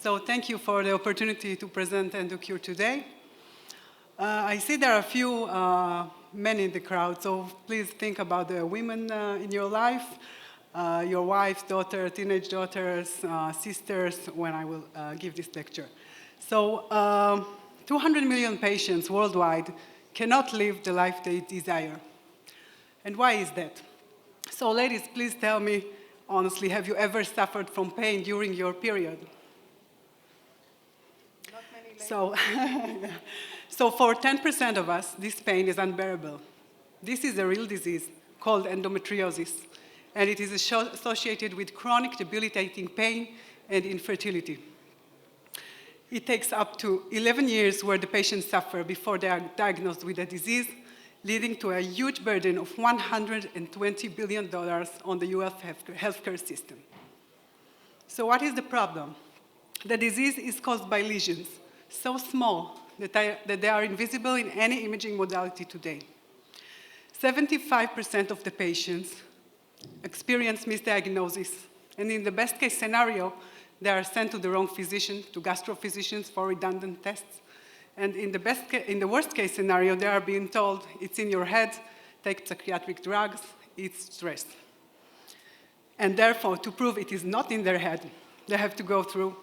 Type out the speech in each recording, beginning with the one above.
So thank you for the opportunity to present EndoCure today. I see there are a few men in the crowd, so please think about the women in your life, your wives, daughter, teenage daughters, sisters, when I will give this lecture. So 200 million patients worldwide cannot live the life they desire. And why is that? So ladies, please tell me, honestly, have you ever suffered from pain during your period? Not many ladies. So for 10% of us, this pain is unbearable. This is a real disease called endometriosis, and it is associated with chronic debilitating pain and infertility. It takes up to 11 years where the patients suffer before they are diagnosed with the disease, leading to a huge burden of $120 billion on the US healthcare system. So what is the problem? The disease is caused by lesions so small that they are invisible in any imaging modality today. 75% of the patients experience misdiagnosis, and in the best case scenario, they are sent to the wrong physician, to gastrophysicians for redundant tests. And in the worst case scenario, they are being told, it's in your head, take psychiatric drugs, it's stress. And therefore, to prove it is not in their head, they have to go through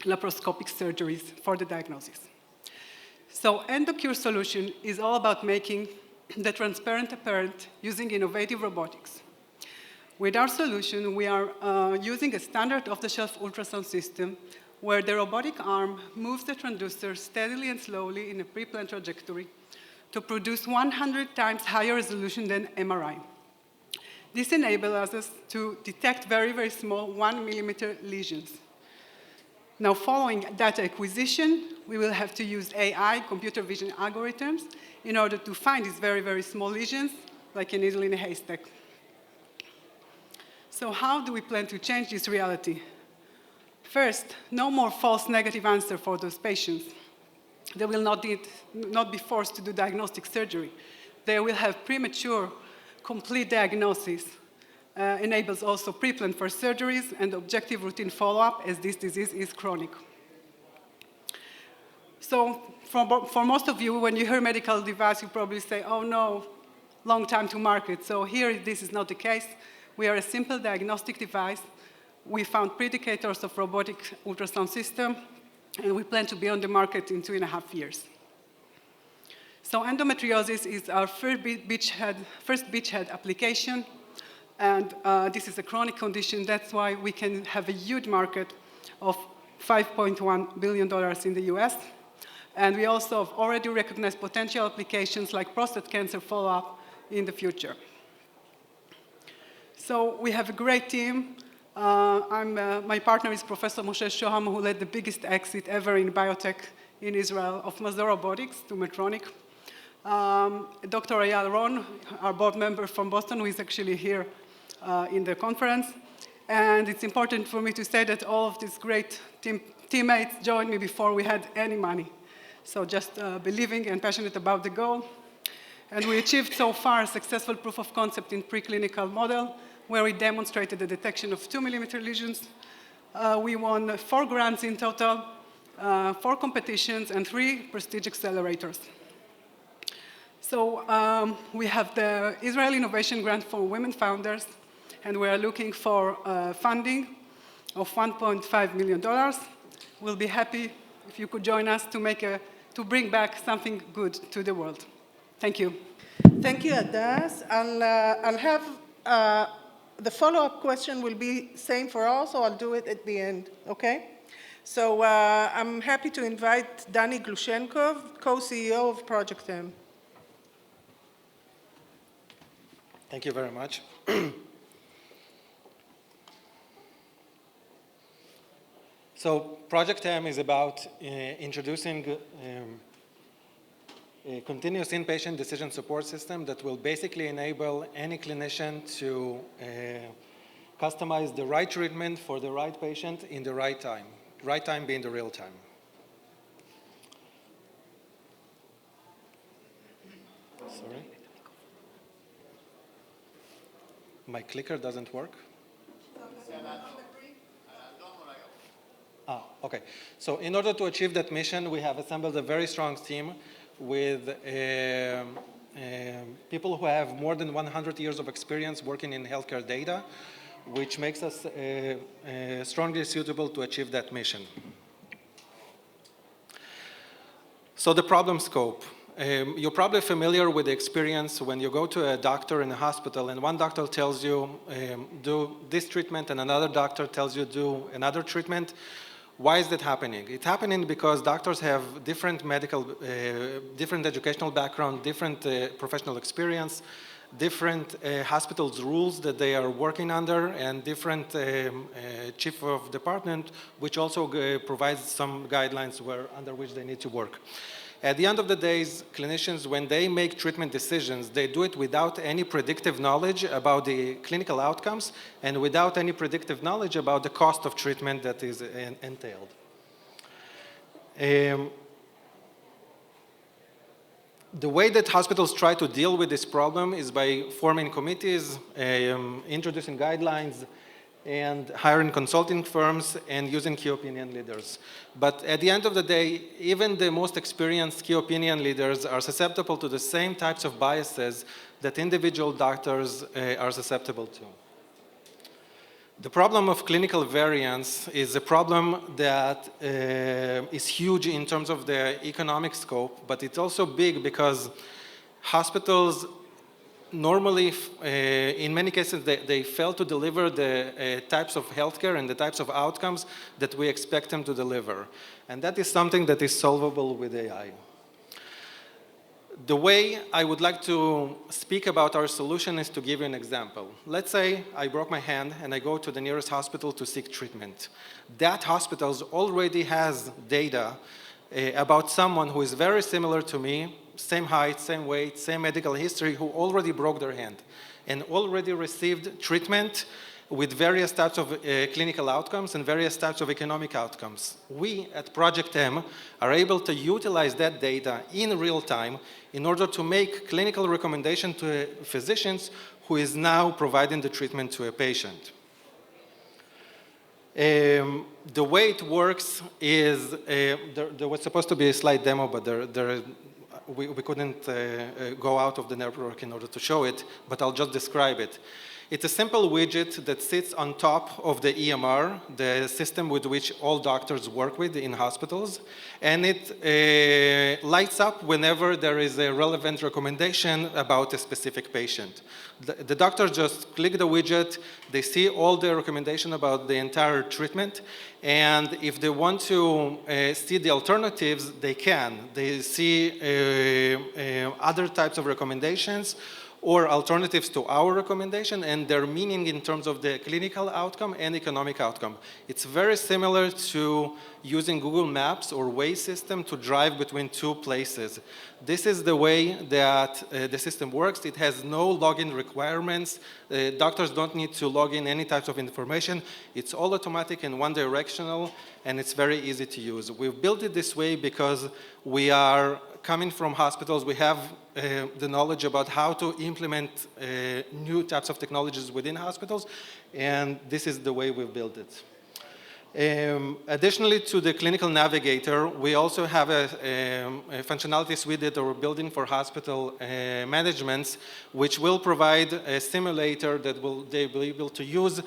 laparoscopic surgeries for the diagnosis. So EndoCure solution is all about making the transparent apparent using innovative robotics. With our solution, we are using a standard off-the-shelf ultrasound system where the robotic arm moves the transducer steadily and slowly in a pre-planned trajectory to produce 100 times higher resolution than MRI. This enables us to detect very, very small 1 millimeter lesions. Now, following data acquisition, we will have to use AI, computer vision algorithms, in order to find these very, very small lesions, like a needle in a haystack. So how do we plan to change this reality? First, no more false negative answer for those patients. They will not be forced to do diagnostic surgery. They will have premature, complete diagnosis, enables also pre-planned for surgeries and objective routine follow-up as this disease is chronic. So for most of you, when you hear medical device, you probably say, oh no, long time to market. So here, this is not the case. We are a simple diagnostic device. We found predicators of robotic ultrasound system, and we plan to be on the market in 2.5 years. So endometriosis is our first beachhead application, and this is a chronic condition. That's why we can have a huge market of $5.1 billion in the US. And we also have already recognized potential applications like prostate cancer follow-up in the future. So we have a great team. My partner is Professor Moshe Shoham, who led the biggest exit ever in biotech in Israel of Mazor Robotics to Medtronic. Dr. Eyal Ron, our board member from Boston, who is actually here in the conference. And it's important for me to say that all of these great teammates joined me before we had any money. So just believing and passionate about the goal. And we achieved so far a successful proof of concept in preclinical model, where we demonstrated the detection of 2 millimeter lesions. We won 4 grants in total, 4 competitions, and 3 prestige accelerators. So we have the Israel Innovation Grant for Women Founders, and we are looking for funding of $1.5 million. We'll be happy if you could join us to bring back something good to the world. Thank you. Thank you, Hadas. I'll have the follow-up question will be same for all, so I'll do it at the end, okay? So I'm happy to invite Danny Glushenkov, co-CEO of Project M. Thank you very much. So Project M is about introducing a continuous inpatient decision support system that will basically enable any clinician to customize the right treatment for the right patient in the right time being the real time. Sorry. My clicker doesn't work. Okay. So in order to achieve that mission, we have assembled a very strong team with people who have more than 100 years of experience working in healthcare data, which makes us strongly suitable to achieve that mission. So the problem scope. You're probably familiar with the experience when you go to a doctor in a hospital and one doctor tells you do this treatment and another doctor tells you do another treatment. Why is that happening? It's happening because doctors have different different educational background, different professional experience, different hospitals' rules that they are working under, and different chief of department, which also provides some guidelines under which they need to work. At the end of the day, clinicians, when they make treatment decisions, they do it without any predictive knowledge about the clinical outcomes and without any predictive knowledge about the cost of treatment that is entailed. The way that hospitals try to deal with this problem is by forming committees, introducing guidelines, and hiring consulting firms and using key opinion leaders. But at the end of the day, even the most experienced key opinion leaders are susceptible to the same types of biases that individual doctors are susceptible to. The problem of clinical variance is a problem that is huge in terms of the economic scope, but it's also big because hospitals normally, in many cases, they fail to deliver the types of healthcare and the types of outcomes that we expect them to deliver. And that is something that is solvable with AI. The way I would like to speak about our solution is to give you an example. Let's say I broke my hand and I go to the nearest hospital to seek treatment. That hospital already has data about someone who is very similar to me, same height, same weight, same medical history, who already broke their hand and already received treatment with various types of clinical outcomes and various types of economic outcomes. We at Project M are able to utilize that data in real time in order to make clinical recommendation to physicians who is now providing the treatment to a patient. The way it works is, there was supposed to be a slide demo, but we couldn't go out of the network in order to show it, but I'll just describe it. It's a simple widget that sits on top of the EMR, the system with which all doctors work with in hospitals, and it lights up whenever there is a relevant recommendation about a specific patient. The doctors just click the widget, they see all the recommendation about the entire treatment, and if they want to see the alternatives, they can. They see other types of recommendations or alternatives to our recommendation and their meaning in terms of the clinical outcome and economic outcome. It's very similar to using Google Maps or Waze system to drive between two places. This is the way that the system works. It has no login requirements. Doctors don't need to log in any types of information. It's all automatic and one directional, and it's very easy to use. We've built it this way because we are coming from hospitals. We have the knowledge about how to implement new types of technologies within hospitals, and this is the way we've built it. Additionally to the clinical navigator, we also have a functionality suite that we're building for hospital managements, which will provide a simulator that they will be able to use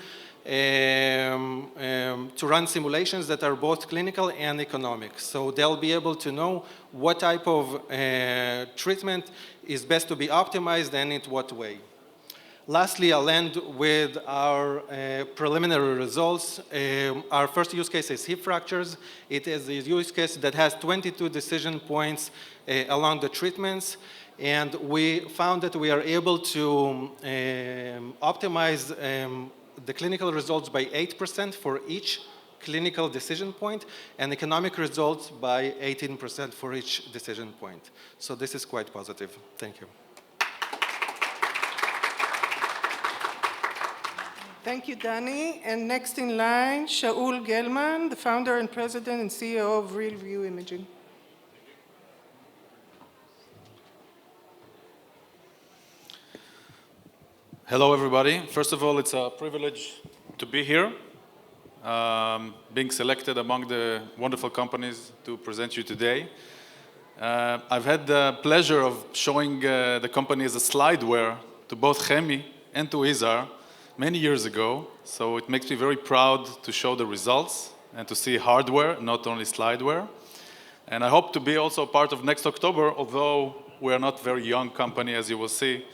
to run simulations that are both clinical and economic. So they'll be able to know what type of treatment is best to be optimized and in what way. Lastly, I'll end with our preliminary results. Our first use case is hip fractures. It is a use case that has 22 decision points along the treatments. And we found that we are able to optimize the clinical results by 8% for each clinical decision point, and economic results by 18% for each decision point. So this is quite positive. Thank you. Thank you, Danny. And next in line, Shaul Gelman, the founder and president and CEO of RealView Imaging. Hello, everybody. First of all, it's a privilege to be here. being selected among the wonderful companies to present you today. I've had the pleasure of showing the company as a slideware to both Chemi and to Izar many years ago, so it makes me very proud to show the results and to see hardware, not only slideware. And I hope to be also part of next October, although we are not a very young company, as you will see,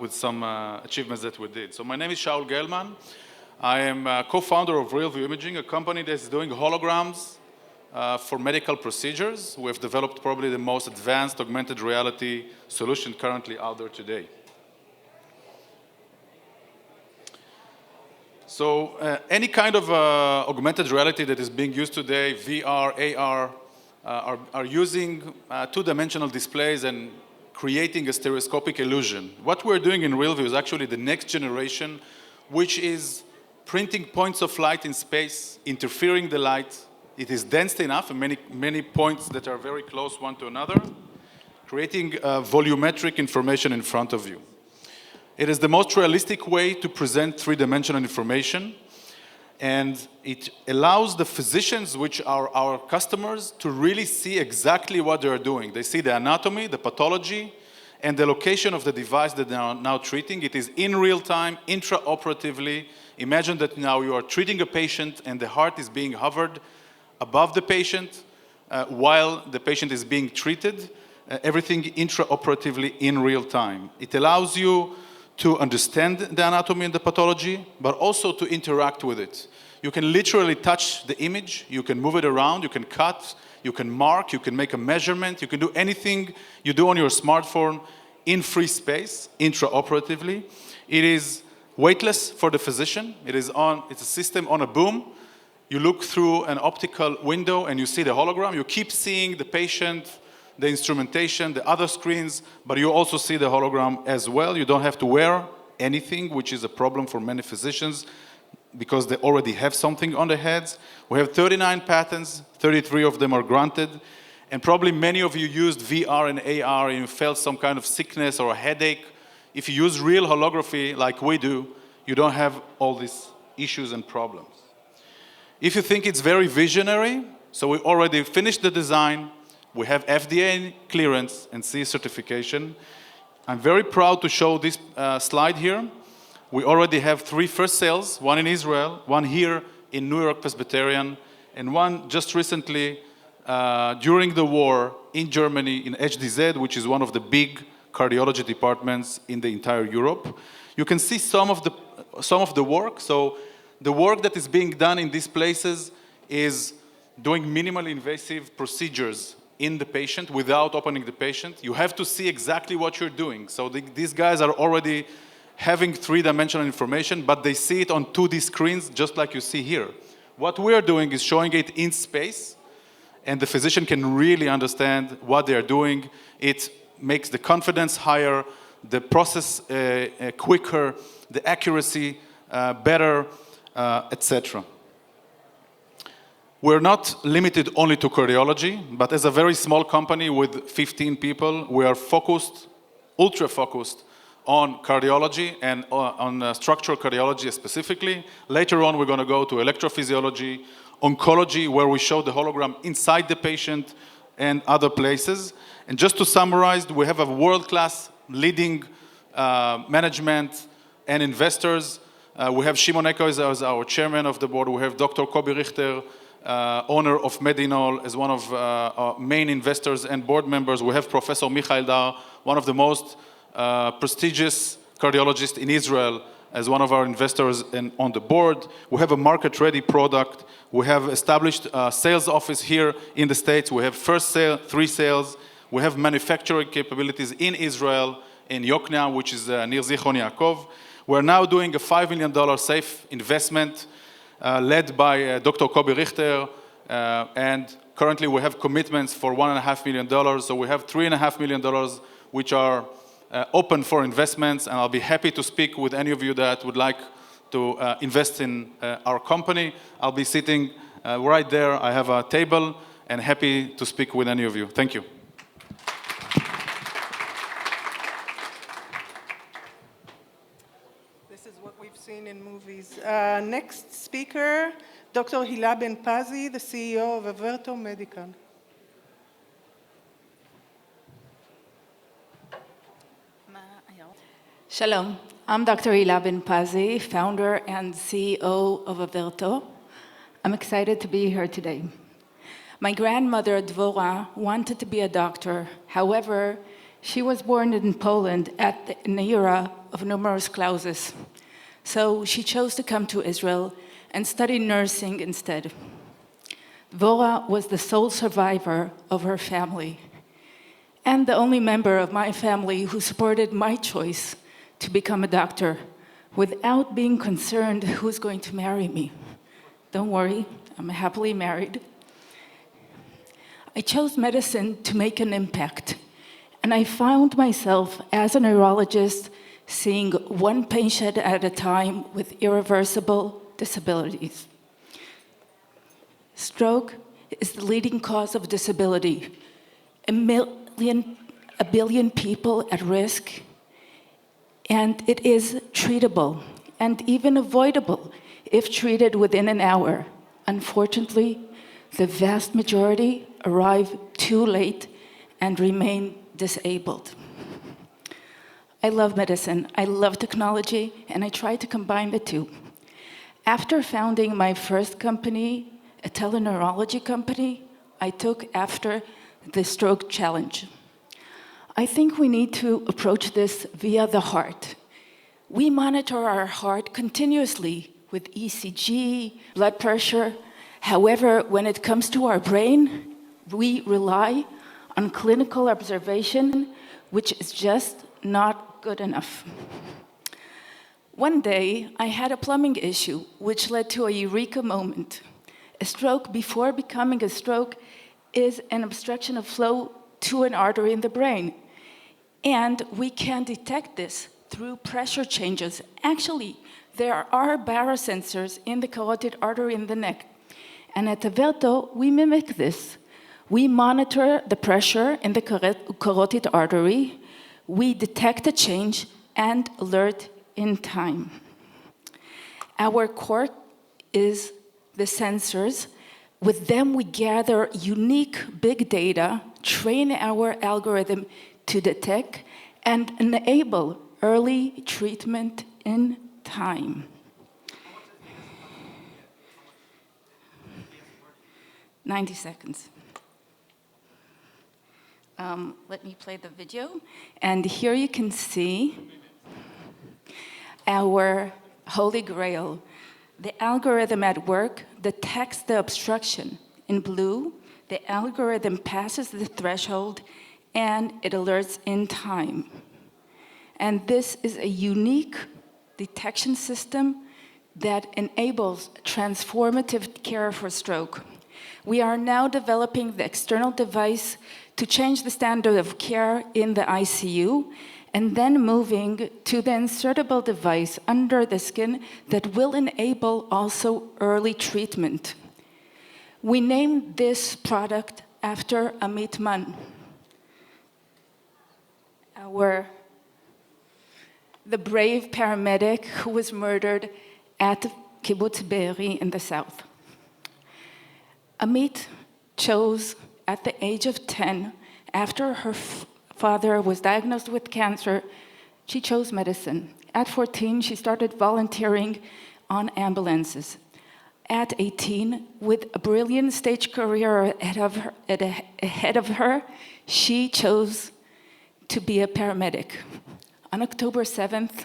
with some achievements that we did. So my name is Shaul Gelman. I am co-founder of RealView Imaging, a company that is doing holograms for medical procedures. We have developed probably the most advanced augmented reality solution currently out there today. So any kind of augmented reality that is being used today, VR, AR, are using two-dimensional displays and creating a stereoscopic illusion. What we're doing in RealView is actually the next generation, which is printing points of light in space, interfering the light. It is dense enough, and many points that are very close one to another, creating volumetric information in front of you. It is the most realistic way to present three-dimensional information, and it allows the physicians, which are our customers, to really see exactly what they are doing. They see the anatomy, the pathology, and the location of the device that they are now treating. It is in real time, intraoperatively. Imagine that now you are treating a patient and the heart is being hovered above the patient while the patient is being treated, everything intraoperatively in real time. It allows you to understand the anatomy and the pathology, but also to interact with it. You can literally touch the image, you can move it around, you can cut, you can mark, you can make a measurement, you can do anything you do on your smartphone in free space, intraoperatively. It is weightless for the physician. It's a system on a boom. You look through an optical window and you see the hologram. You keep seeing the patient, the instrumentation, the other screens, but you also see the hologram as well. You don't have to wear anything, which is a problem for many physicians because they already have something on their heads. We have 39 patents, 33 of them are granted, and probably many of you used VR and AR and you felt some kind of sickness or a headache. If you use real holography like we do, you don't have all these issues and problems. If you think it's very visionary, so we already finished the design, we have FDA clearance and CE certification. I'm very proud to show this slide here. We already have 3 first sales, one in Israel, one here in New York Presbyterian, and one just recently during the war in Germany in HDZ, which is one of the big cardiology departments in the entire Europe. You can see some of the work. So the work that is being done in these places is doing minimally invasive procedures in the patient without opening the patient. You have to see exactly what you're doing. So these guys are already having three-dimensional information, but they see it on 2D screens, just like you see here. What we're doing is showing it in space, and the physician can really understand what they're doing. It makes the confidence higher, the process quicker, the accuracy better, etc. We're not limited only to cardiology, but as a very small company with 15 people, we are focused, ultra focused on cardiology and on structural cardiology specifically. Later on, we're going to go to electrophysiology, oncology, where we show the hologram inside the patient and other places. And just to summarize, we have a world-class leading management and investors. We have Shimon Eko as our chairman of the board. We have Dr. Kobi Richter, owner of Medinol, as one of our main investors and board members. We have Professor Michael Dar, one of the most prestigious cardiologists in Israel, as one of our investors and on the board. We have a market-ready product. We have established a sales office here in the States. We have first sale, 3 sales. We have manufacturing capabilities in Israel, in Yokneam, which is near Zichron Yaakov. We're now doing a $5 million safe investment led by Dr. Kobi Richter, and currently we have commitments for $1.5 million. So we have $3.5 million, which are open for investments, and I'll be happy to speak with any of you that would like to invest in our company. I'll be sitting right there. I have a table, and happy to speak with any of you. Thank you. This is what we've seen in movies. Next speaker Dr. Hilla Ben Pazi, the CEO of Avertto Medical. Shalom, I'm Dr. Hilla Ben Pazi, founder and CEO of Avertto. I'm excited to be here today. My grandmother, Dvora, wanted to be a doctor. However, she was born in Poland in the era of numerous clauses. So she chose to come to Israel and study nursing instead. Dvora was the sole survivor of her family and the only member of my family who supported my choice to become a doctor without being concerned who's going to marry me. Don't worry, I'm happily married. I chose medicine to make an impact, and I found myself as a neurologist seeing one patient at a time with irreversible disabilities. Stroke is the leading cause of disability. A billion people at risk, and it is treatable and even avoidable if treated within an hour. Unfortunately, the vast majority arrive too late and remain disabled. I love medicine, I love technology, and I try to combine the two. After founding my first company, a teleneurology company, I took after the stroke challenge. I think we need to approach this via the heart. We monitor our heart continuously with ECG, blood pressure. However, when it comes to our brain, we rely on clinical observation, which is just not good enough. One day, I had a plumbing issue, which led to a eureka moment. A stroke, before becoming a stroke, is an obstruction of flow to an artery in the brain. And we can detect this through pressure changes. Actually, there are barosensors in the carotid artery in the neck. And at Avertto, we mimic this. We monitor the pressure in the carotid artery, we detect a change, and alert in time. Our core is the sensors. With them, we gather unique big data, train our algorithm to detect, and enable early treatment in time. 90 seconds. Let me play the video. And here you can see our holy grail. The algorithm at work detects the obstruction. In blue, the algorithm passes the threshold and it alerts in time. And this is a unique detection system that enables transformative care for stroke. We are now developing the external device to change the standard of care in the ICU, and then moving to the insertable device under the skin that will enable also early treatment. We named this product after Amit Man, the brave paramedic who was murdered at Kibbutz Be'eri in the south. Amit chose at the age of 10, after her father was diagnosed with cancer, she chose medicine. At 14, she started volunteering on ambulances. At 18, with a brilliant stage career ahead of her, she chose to be a paramedic. On October 7th,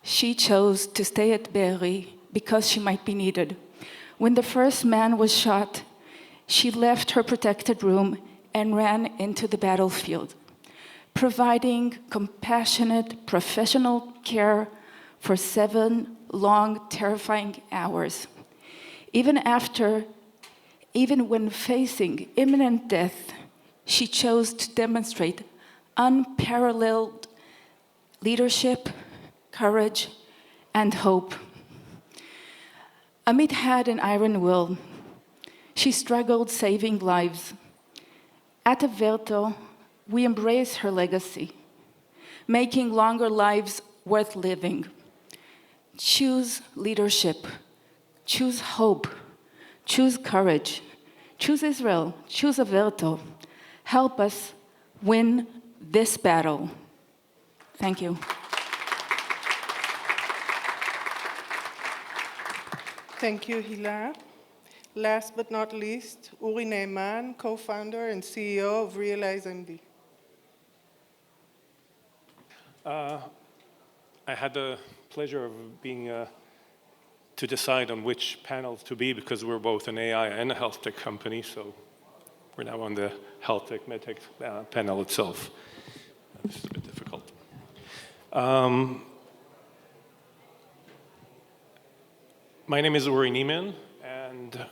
she chose to stay at Be'eri because she might be needed. When the first man was shot, she left her protected room and ran into the battlefield, providing compassionate, professional care for 7 long, terrifying hours. Even when facing imminent death, she chose to demonstrate unparalleled leadership, courage, and hope. Amit had an iron will. She struggled saving lives. At Avertto, we embrace her legacy, making longer lives worth living. Choose leadership, Choose hope. Choose courage. Choose Israel. Choose Avertto. Help us win this battle. Thank you. Thank you, Hilla. Last but not least, Uri Neeman, co-founder and CEO of RealizeMD. I had the pleasure of being to decide on which panel to be because we're both an AI and a health tech company, so we're now on the health tech, med tech panel itself. It's a bit difficult. My name is Uri Neeman, and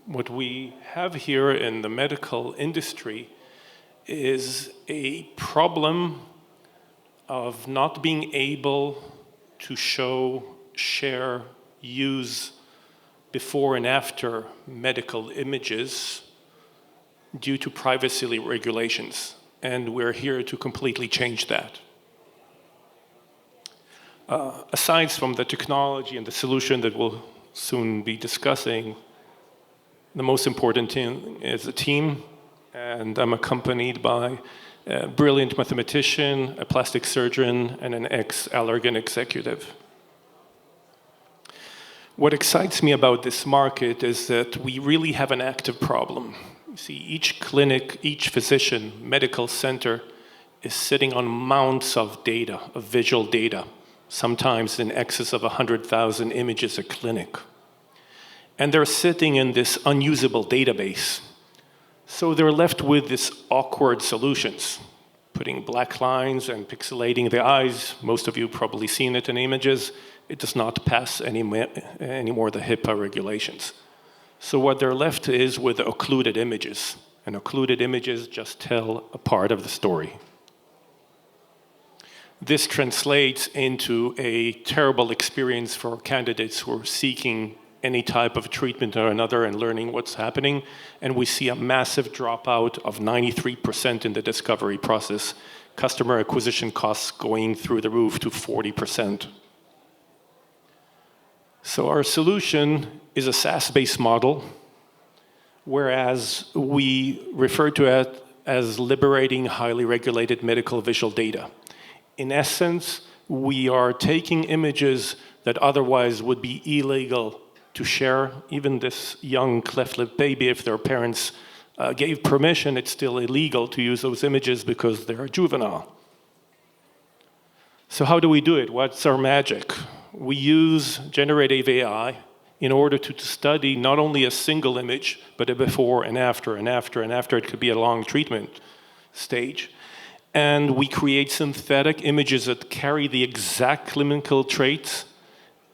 what we have here in the medical industry is a problem of not being able to show, share, use before and after medical images due to privacy regulations. And we're here to completely change that. Aside from the technology and the solution that we'll soon be discussing, the most important thing is the team, and I'm accompanied by a brilliant mathematician, a plastic surgeon, and an ex-Allergan executive. What excites me about this market is that we really have an active problem. You see, each clinic, each physician, medical center is sitting on mounts of data, of visual data, sometimes in excess of 100,000 images a clinic. And they're sitting in this unusable database. So they're left with this awkward solutions, putting black lines and pixelating the eyes. Most of you probably seen it in images. It does not pass anymore the HIPAA regulations. So what they're left is with occluded images. And occluded images just tell a part of the story. This translates into a terrible experience for candidates who are seeking any type of treatment or another and learning what's happening. And we see a massive dropout of 93% in the discovery process, customer acquisition costs going through the roof to 40%. So our solution is a SaaS-based model, whereas we refer to it as liberating highly regulated medical visual data. In essence, we are taking images that otherwise would be illegal to share. Even this young cleft-lip baby, if their parents gave permission, it's still illegal to use those images because they're juvenile. So how do we do it? What's our magic? We use generative AI in order to study not only a single image, but a before and after and after and after. It could be a long treatment stage. And we create synthetic images that carry the exact clinical traits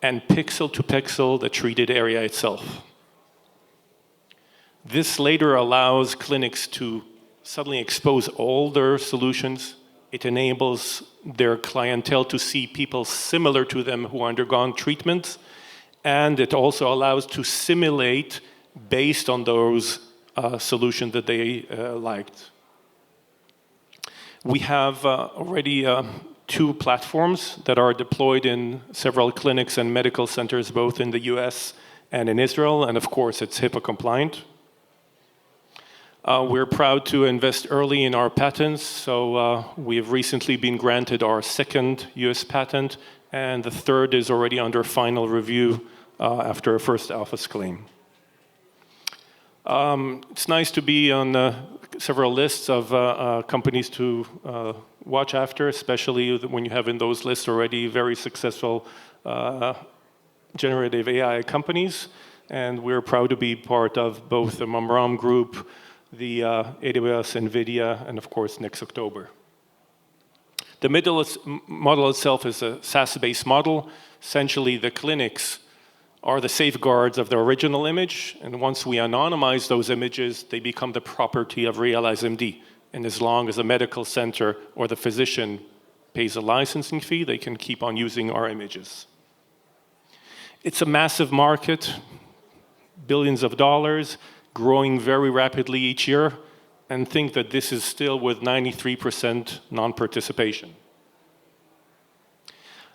and pixel to pixel the treated area itself. This later allows clinics to suddenly expose all their solutions. It enables their clientele to see people similar to them who undergone treatment. And it also allows to simulate based on those solutions that they liked. We have already 2 platforms that are deployed in several clinics and medical centers, both in the US and in Israel, and of course it's HIPAA compliant. We're proud to invest early in our patents, so we have recently been granted our 2nd US patent, and the 3rd is already under final review after a first alpha claim. It's nice to be on several lists of companies to watch after, especially when you have in those lists already very successful generative AI companies. And we're proud to be part of both the Mamram Group, the AWS, NVIDIA, and of course next October. The model itself is a SaaS-based model. Essentially, the clinics are the safeguards of the original image, and once we anonymize those images, they become the property of RealizeMD. And as long as the medical center or the physician pays a licensing fee, they can keep on using our images. It's a massive market, billions of dollars, growing very rapidly each year, and think that this is still with 93% non-participation.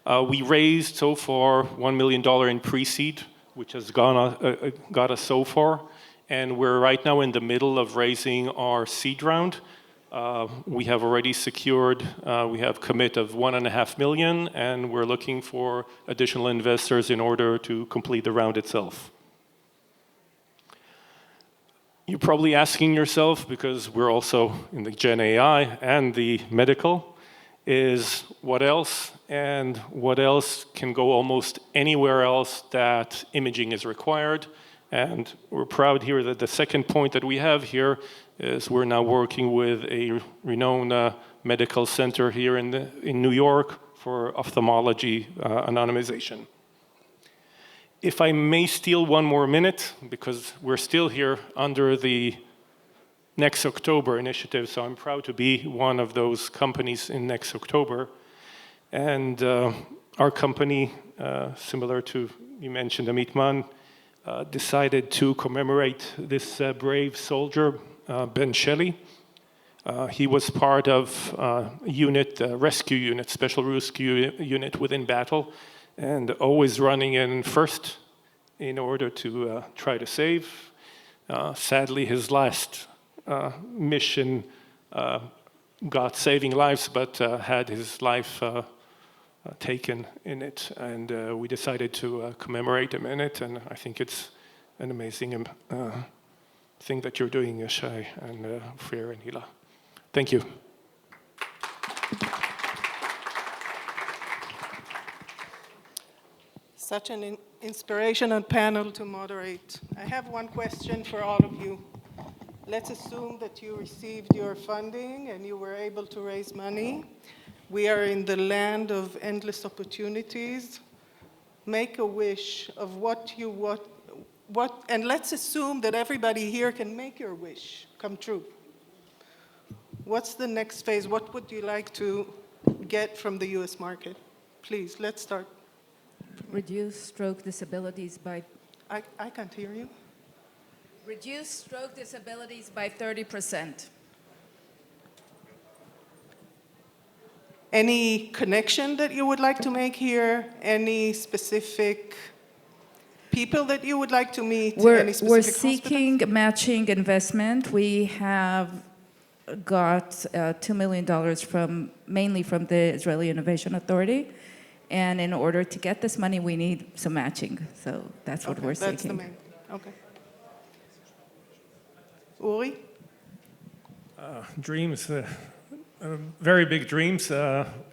We raised so far $1 million in pre-seed which has got us so far. And we're right now in the middle of raising our seed round. We have already secured, we have commit of $1.5 million, and we're looking for additional investors in order to complete the round itself. You're probably asking yourself, because we're also in the Gen AI and the medical, is what else? And what else can go almost anywhere else that imaging is required? And we're proud here that the second point that we have here is we're now working with a renowned medical center here in New York for ophthalmology anonymization. If I may steal one more minute, because we're still here under the Next October initiative, so I'm proud to be one of those companies in Next October. And our company, similar to, you mentioned Amit Man, decided to commemorate this brave soldier, Ben Shelley. He was part of a unit, rescue unit, special rescue unit within battle, and always running in first in order to try to save. Sadly, his last mission got saving lives, but had his life taken in it, and we decided to commemorate him in it, and I think it's an amazing thing that you're doing, Shai and Freer and Hilla. Thank you. Such an inspirational panel to moderate. I have one question for all of you. Let's assume that you received your funding and you were able to raise money. We are in the land of endless opportunities. Make a wish of what you want, and let's assume that everybody here can make your wish come true. What's the next phase? What would you like to get from the US market? Please, let's start. Reduce stroke disabilities by... I can't hear you. Reduce stroke disabilities by 30%. Any connection that you would like to make here? Any specific people that you would like to meet? We're seeking matching investment. We have got $2 million mainly from the Israeli Innovation Authority. And in order to get this money, we need some matching. So that's what we're seeking. That's the main. Okay. Uri? Dreams, very big dreams.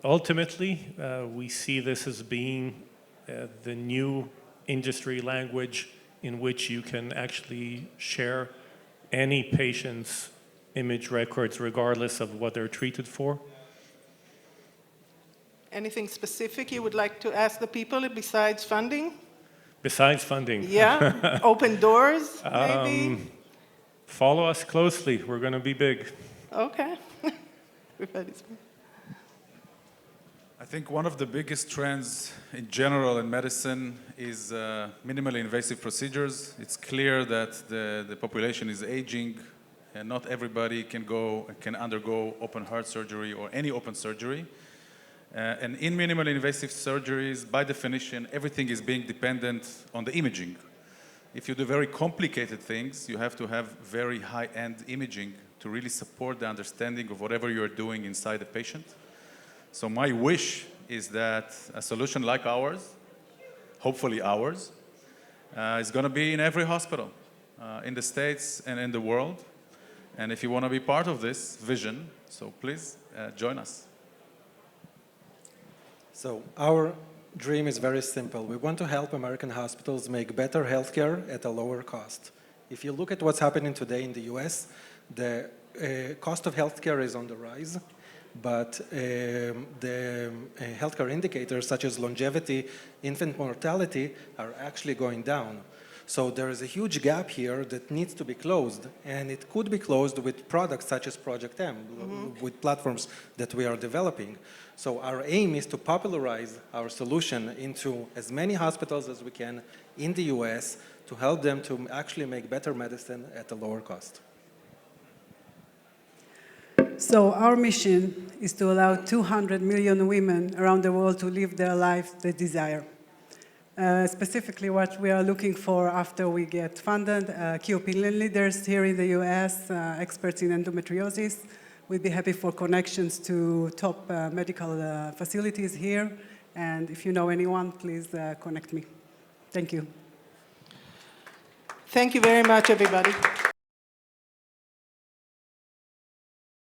Ultimately, we see this as being the new industry language in which you can actually share any patient's image records regardless of what they're treated for. Anything specific you would like to ask the people besides funding? Besides funding? Yeah, open doors, maybe? Follow us closely. We're going to be big. Okay. Everybody's... I think one of the biggest trends in general in medicine is minimally invasive procedures. It's clear that the population is aging, and not everybody can undergo open heart surgery or any open surgery. And in minimally invasive surgeries, by definition, everything is being dependent on the imaging. If you do very complicated things, you have to have very high-end imaging to really support the understanding of whatever you're doing inside the patient. So my wish is that a solution like ours, hopefully ours, is going to be in every hospital in the States and in the world. And if you want to be part of this vision, so please join us. So our dream is very simple. We want to help American hospitals make better healthcare at a lower cost. If you look at what's happening today in the US, the cost of healthcare is on the rise, but the healthcare indicators such as longevity, infant mortality are actually going down. So there is a huge gap here that needs to be closed, and it could be closed with products such as Project M, with platforms that we are developing. So our aim is to popularize our solution into as many hospitals as we can in the US to help them to actually make better medicine at a lower cost. So our mission is to allow 200 million women around the world to live their life they desire. specifically what we are looking for after we get funded. Key opinion leaders here in the US, experts in endometriosis. We'd be happy for connections to top medical facilities here. And if you know anyone, please connect me. Thank you. Thank you very much, everybody.